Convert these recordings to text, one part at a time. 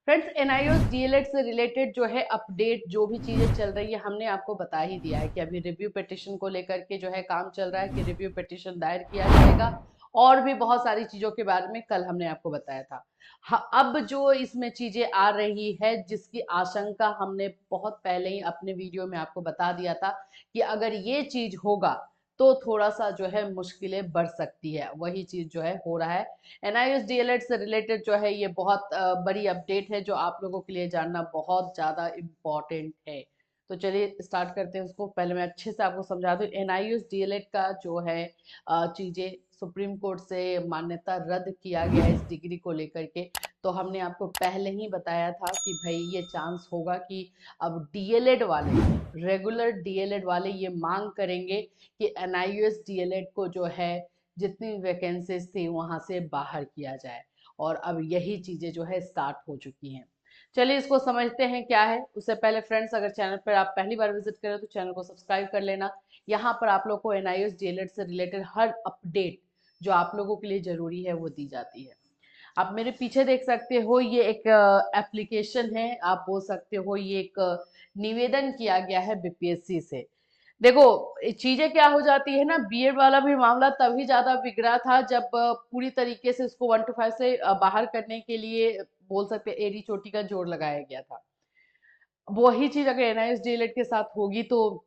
Friends, NIOS DElEd से related जो है अपडेट जो भी चीज़ें चल रही है हमने आपको बता ही दिया है कि अभी रिव्यू पिटिशन को लेकर के जो है काम चल रहा है कि रिव्यू पिटिशन दायर किया जाएगा। और भी बहुत सारी चीज़ों के बारे में कल हमने आपको बताया था। अब जो इसमें चीज़ें आ रही है जिसकी आशंका हमने बहुत पहले ही अपने वीडियो में आपको बता दिया था कि अगर ये चीज़ होगा तो थोड़ा सा जो है मुश्किलें बढ़ सकती है, वही चीज़ जो है हो रहा है। एनआईएस डीएलएड से रिलेटेड जो है ये बहुत बड़ी अपडेट है जो आप लोगों के लिए जानना बहुत ज़्यादा इम्पोर्टेंट है। तो चलिए स्टार्ट करते हैं उसको। पहले मैं अच्छे से आपको समझा दूं, एनआईएस डीएलएड का जो है चीज़ें सुप्रीम कोर्ट से मान्यता रद्द किया गया है इस डिग्री को लेकर के। तो हमने आपको पहले ही बताया था कि भाई ये चांस होगा कि अब डीएलएड वाले, रेगुलर डीएलएड वाले ये मांग करेंगे कि एनआईएस डीएलएड को जो है जितनी वैकेंसीज थी वहां से बाहर किया जाए। और अब यही चीजें जो है स्टार्ट हो चुकी हैं। चलिए इसको समझते हैं क्या है। उससे पहले फ्रेंड्स, अगर चैनल पर आप पहली बार विजिट करें तो चैनल को सब्सक्राइब कर लेना। यहाँ पर आप लोग को एनआईएस डीएलएड से रिलेटेड हर अपडेट जो आप लोगों के लिए जरूरी है वो दी जाती है। आप मेरे पीछे देख सकते हो, ये एक एप्लीकेशन है, आप बोल सकते हो ये एक निवेदन किया गया है बीपीएससी से। देखो चीजें क्या हो जाती है ना, बीएड वाला भी मामला तभी ज्यादा बिगड़ा था जब पूरी तरीके से इसको 1 to 5 से बाहर करने के लिए बोल सकते एडी चोटी का जोर लगाया गया था। वही चीज अगर एनआईएस डीएलएड के साथ होगी तो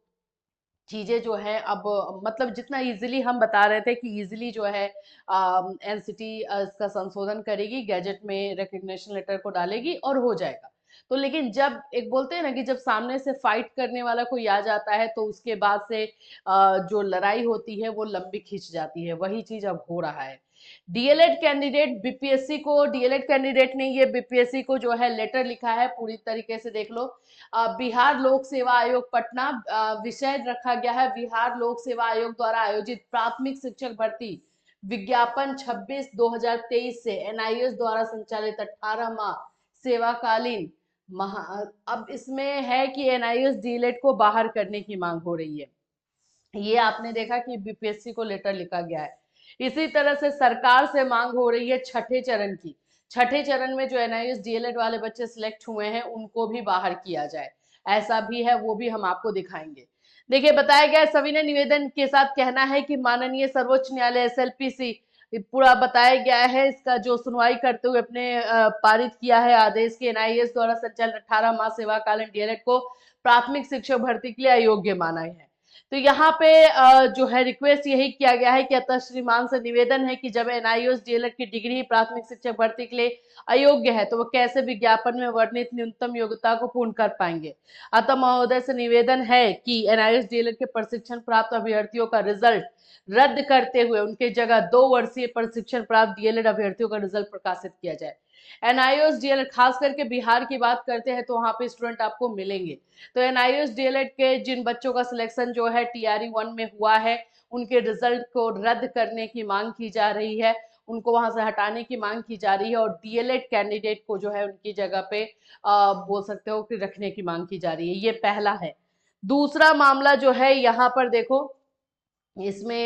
चीजें जो है अब मतलब जितना इजीली हम बता रहे थे कि इजीली जो है एनसीटी इसका संशोधन करेगी, गैजेट में रिकग्निशन लेटर को डालेगी और हो जाएगा। तो लेकिन जब एक बोलते हैं ना कि जब सामने से फाइट करने वाला कोई आ जाता है तो उसके बाद से जो लड़ाई होती है वो लंबी खिंच जाती है। वही चीज अब हो रहा है। डीएलएड कैंडिडेट बीपीएससी को, डीएलएड कैंडिडेट ने ये बीपीएससी को जो है लेटर लिखा है, पूरी तरीके से देख लो। बिहार लोक सेवा आयोग पटना, विषय रखा गया है बिहार लोक सेवा आयोग द्वारा आयोजित प्राथमिक शिक्षक भर्ती विज्ञापन 26/2023 से एनआईएस द्वारा संचालित 18 माह सेवाकालीन महा। अब इसमें है कि एनआईएस डीएलएड को बाहर करने की मांग हो रही है। ये आपने देखा कि बीपीएससी को लेटर लिखा गया है। इसी तरह से सरकार से मांग हो रही है छठे चरण की। छठे चरण में जो एनआईएस डीएलएड वाले बच्चे सिलेक्ट हुए हैं उनको भी बाहर किया जाए, ऐसा भी है, वो भी हम आपको दिखाएंगे। देखिए बताया गया है, सविनय निवेदन के साथ कहना है कि माननीय सर्वोच्च न्यायालय एसएलपीसी, पूरा बताया गया है इसका जो सुनवाई करते हुए अपने पारित किया है आदेश के एनआईएस द्वारा संचालित 18 माह सेवाकालीन डीएलएड को प्राथमिक शिक्षक भर्ती के लिए अयोग्य माना है। तो यहाँ पे जो है रिक्वेस्ट यही किया गया है कि अतः श्रीमान से निवेदन है कि जब एनआईओएस डीएलएड की डिग्री प्राथमिक शिक्षक भर्ती के लिए अयोग्य है तो वो कैसे विज्ञापन में वर्णित न्यूनतम योग्यता को पूर्ण कर पाएंगे। अतः महोदय से निवेदन है कि एनआईओएस डीएलएड के प्रशिक्षण प्राप्त अभ्यर्थियों का रिजल्ट रद्द करते हुए उनके जगह 2 वर्षीय प्रशिक्षण प्राप्त डीएलएड अभ्यर्थियों का रिजल्ट प्रकाशित किया जाए। एनआईओएस डीएलएड खास करके बिहार की बात करते हैं तो वहां पे स्टूडेंट आपको मिलेंगे। तो एनआईओएस डीएलएड के जिन बच्चों का सिलेक्शन जो है टीआरई 1 में हुआ है उनके रिजल्ट को रद्द करने की मांग की जा रही है, उनको वहां से हटाने की मांग की जा रही है और डीएलएड कैंडिडेट को जो है उनकी जगह पे बोल सकते हो कि रखने की मांग की जा रही है। ये पहला है। दूसरा मामला जो है यहाँ पर देखो, इसमें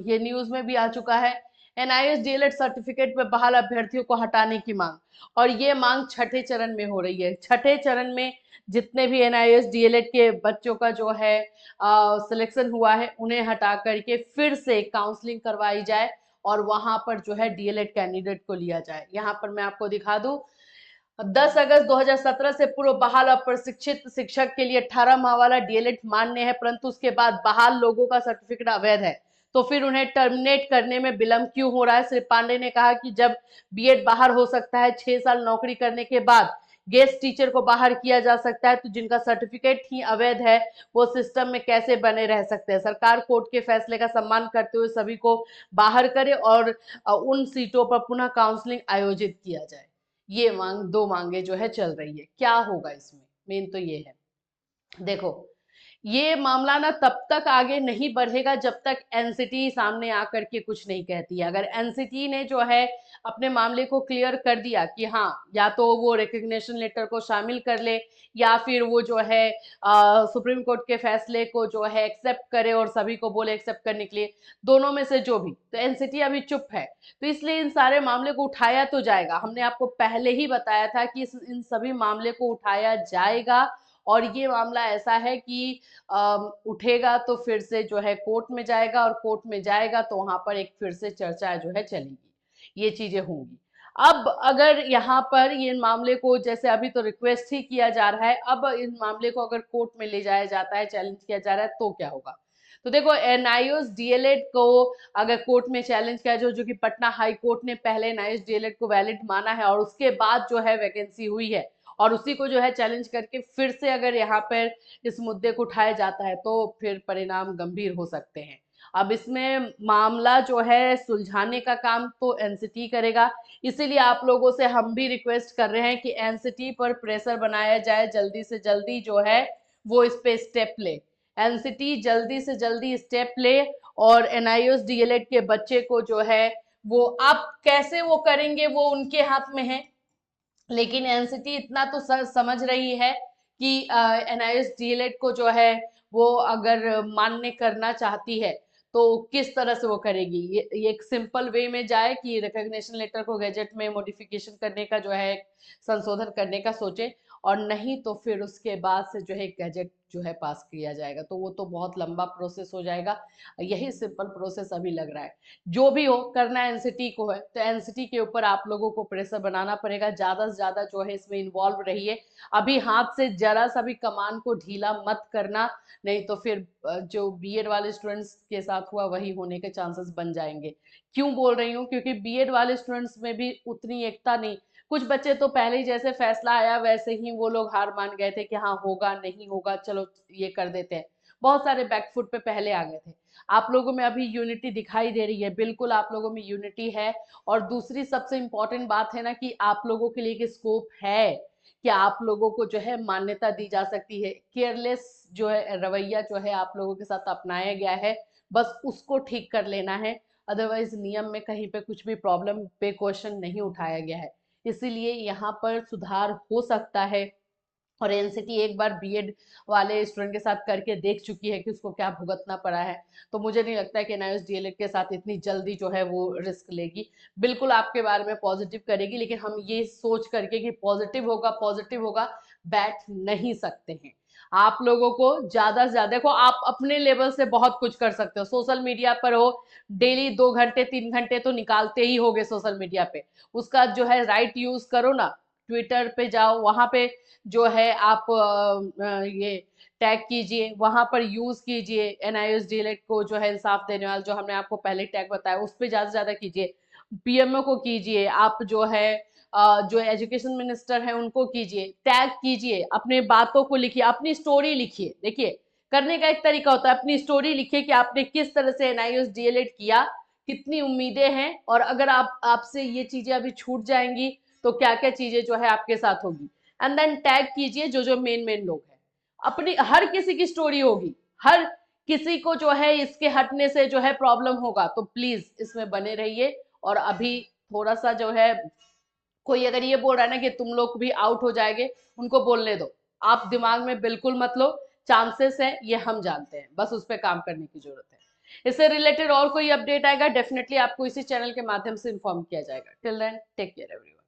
ये न्यूज में भी आ चुका है, एनआईएस डीएलएड सर्टिफिकेट में बहाल अभ्यर्थियों को हटाने की मांग। और ये मांग छठे चरण में हो रही है। छठे चरण में जितने भी एनआईएस डीएलएड के बच्चों का जो है सिलेक्शन हुआ है उन्हें हटा करके फिर से काउंसलिंग करवाई जाए और वहां पर जो है डीएलएड कैंडिडेट को लिया जाए। यहाँ पर मैं आपको दिखा दूं, 10 अगस्त 2017 से पूर्व बहाल अप्रशिक्षित शिक्षक के लिए 18 माह वाला डीएलएड मान्य है, परंतु उसके बाद बहाल लोगों का सर्टिफिकेट अवैध है। तो फिर उन्हें टर्मिनेट करने में विलंब क्यों हो रहा है। श्री पांडे ने कहा कि जब बीएड बाहर हो सकता है, 6 साल नौकरी करने के बाद गेस्ट टीचर को बाहर किया जा सकता है, तो जिनका सर्टिफिकेट ही अवैध है वो सिस्टम में कैसे बने रह सकते हैं। सरकार कोर्ट के फैसले का सम्मान करते हुए सभी को बाहर करे और उन सीटों पर पुनः काउंसलिंग आयोजित किया जाए। ये दो मांगे जो है चल रही है। क्या होगा इसमें, मेन तो ये है। देखो ये मामला ना तब तक आगे नहीं बढ़ेगा जब तक एनसीटी सामने आकर के कुछ नहीं कहती है। अगर एनसीटी ने जो है अपने मामले को क्लियर कर दिया कि हाँ, या तो वो रिकग्निशन लेटर को शामिल कर ले या फिर वो जो है सुप्रीम कोर्ट के फैसले को जो है एक्सेप्ट करे और सभी को बोले एक्सेप्ट करने के लिए, दोनों में से जो भी, तो एनसीटी अभी चुप है। तो इसलिए इन सारे मामले को उठाया तो जाएगा, हमने आपको पहले ही बताया था कि इन सभी मामले को उठाया जाएगा। और ये मामला ऐसा है कि उठेगा तो फिर से जो है कोर्ट में जाएगा, और कोर्ट में जाएगा तो वहां पर एक फिर से चर्चा जो है चलेगी, ये चीजें होंगी। अब अगर यहाँ पर ये मामले को, जैसे अभी तो रिक्वेस्ट ही किया जा रहा है, अब इन मामले को अगर कोर्ट में ले जाया जाता है, चैलेंज किया जा रहा है, तो क्या होगा? तो देखो, एनआईओएस डीएलएड को अगर कोर्ट में चैलेंज किया, जो कि पटना हाई कोर्ट ने पहले एनआईओएस डीएलएड को वैलिड माना है, और उसके बाद जो है वैकेंसी हुई है, और उसी को जो है चैलेंज करके फिर से अगर यहाँ पर इस मुद्दे को उठाया जाता है, तो फिर परिणाम गंभीर हो सकते हैं। अब इसमें मामला जो है सुलझाने का काम तो एनसीटी करेगा, इसीलिए आप लोगों से हम भी रिक्वेस्ट कर रहे हैं कि एनसीटी पर प्रेशर बनाया जाए, जल्दी से जल्दी जो है वो इस पे स्टेप ले। एनसीटी जल्दी से जल्दी स्टेप ले, और एनआईओएस डीएलएड के बच्चे को जो है वो, आप कैसे वो करेंगे वो उनके हाथ में है, लेकिन एनसीटी इतना तो समझ रही है कि एनआईएस डीएलएड को जो है वो अगर मान्य करना चाहती है तो किस तरह से वो करेगी। ये एक सिंपल वे में जाए कि रिकॉग्निशन लेटर को गैजेट में मॉडिफिकेशन करने का जो है, संशोधन करने का सोचे, और नहीं तो फिर उसके बाद से जो है गैजेट जो है पास किया जाएगा, तो वो तो बहुत लंबा प्रोसेस हो जाएगा। यही सिंपल प्रोसेस अभी लग रहा है। जो भी हो, करना एनसीटी को है, तो एनसीटी के ऊपर आप लोगों को प्रेशर बनाना पड़ेगा, ज्यादा से ज्यादा जो है इसमें इन्वॉल्व रहिए। अभी हाथ से जरा सा भी कमान को ढीला मत करना, नहीं तो फिर जो बीएड वाले स्टूडेंट्स के साथ हुआ वही होने के चांसेस बन जाएंगे। क्यों बोल रही हूँ? क्योंकि बीएड वाले स्टूडेंट्स में भी उतनी एकता नहीं, कुछ बच्चे तो पहले ही जैसे फैसला आया वैसे ही वो लोग हार मान गए थे कि हाँ होगा नहीं होगा, चलो ये कर देते हैं। बहुत सारे बैकफुट पे पहले आ गए थे। आप लोगों में अभी यूनिटी दिखाई दे रही है, बिल्कुल आप लोगों में यूनिटी है। और दूसरी सबसे इंपॉर्टेंट बात है ना कि आप लोगों के लिए एक स्कोप है कि आप लोगों को जो है मान्यता दी जा सकती है। केयरलेस जो है रवैया जो है आप लोगों के साथ अपनाया गया है, बस उसको ठीक कर लेना है। अदरवाइज नियम में कहीं पे कुछ भी प्रॉब्लम पे क्वेश्चन नहीं उठाया गया है, इसीलिए यहाँ पर सुधार हो सकता है। और एनसीटी एक बार बीएड वाले स्टूडेंट के साथ करके देख चुकी है कि उसको क्या भुगतना पड़ा है, तो मुझे नहीं लगता है कि एनआईओएस डीएलएड के साथ इतनी जल्दी जो है वो रिस्क लेगी। बिल्कुल आपके बारे में पॉजिटिव करेगी, लेकिन हम ये सोच करके कि पॉजिटिव होगा बैठ नहीं सकते हैं। आप लोगों को ज्यादा से ज्यादा, देखो आप अपने लेवल से बहुत कुछ कर सकते हो, सोशल मीडिया पर हो, डेली 2 घंटे 3 घंटे तो निकालते ही होगे सोशल मीडिया पे, उसका जो है राइट यूज करो ना। ट्विटर पे जाओ, वहां पे जो है आप ये टैग कीजिए, वहां पर यूज कीजिए एनआईओएस डीएलएड को, जो है इंसाफ देने वाला, जो हमने आपको पहले टैग बताया उस पर ज्यादा से ज्यादा कीजिए। पीएमओ को कीजिए, आप जो है जो एजुकेशन मिनिस्टर है उनको कीजिए, टैग कीजिए, अपने बातों को लिखिए, अपनी स्टोरी लिखिए। देखिए, करने का एक तरीका होता है, अपनी स्टोरी लिखिए कि आपने किस तरह से एनआईओएस डीएलएड किया, कितनी उम्मीदें हैं, और अगर आपसे ये चीजें अभी छूट जाएंगी तो क्या क्या चीजें जो है आपके साथ होगी। एंड देन टैग कीजिए जो जो मेन लोग हैं। अपनी हर किसी की स्टोरी होगी, हर किसी को जो है इसके हटने से जो है प्रॉब्लम होगा, तो प्लीज इसमें बने रहिए। और अभी थोड़ा सा जो है, कोई अगर ये बोल रहा है ना कि तुम लोग भी आउट हो जाएंगे, उनको बोलने दो, आप दिमाग में बिल्कुल मत लो, चांसेस है ये हम जानते हैं, बस उस पर काम करने की जरूरत है। इससे रिलेटेड और कोई अपडेट आएगा डेफिनेटली आपको इसी चैनल के माध्यम से इन्फॉर्म किया जाएगा। Till then take care everyone.